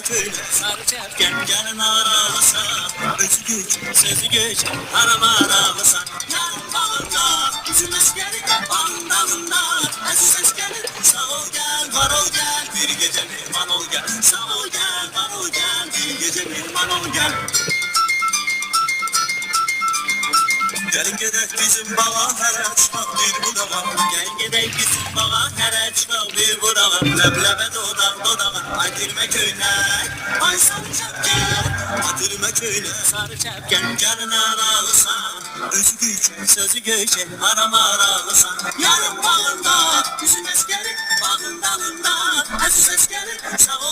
köyüne sarı çepken gelin aralısan. Özü güç, sözü güç, arama aralısan. Yarın bağında, bizim eskerin bağındalında. Aziz eskerin sağ ol gel, var ol gel. Bir gece mihman ol gel. Sağ ol gel, var ol gel. Bir gece mihman ol gel. Gelin gedek bizim bağa hele çıkak bir budağa. Gelin gedek bizim bağa hele çıkak bir budağa. Leblebe dodak dodağa. Aydırma köyüne, ay sarı çepken. Aydırma köyüne, sarı çepken. Gelin aralısan. Özü güç, sözü güç, arama aralısan. Yarın bağında, bizim eskerin bağın dalında. Aziz eskerin sağ ol.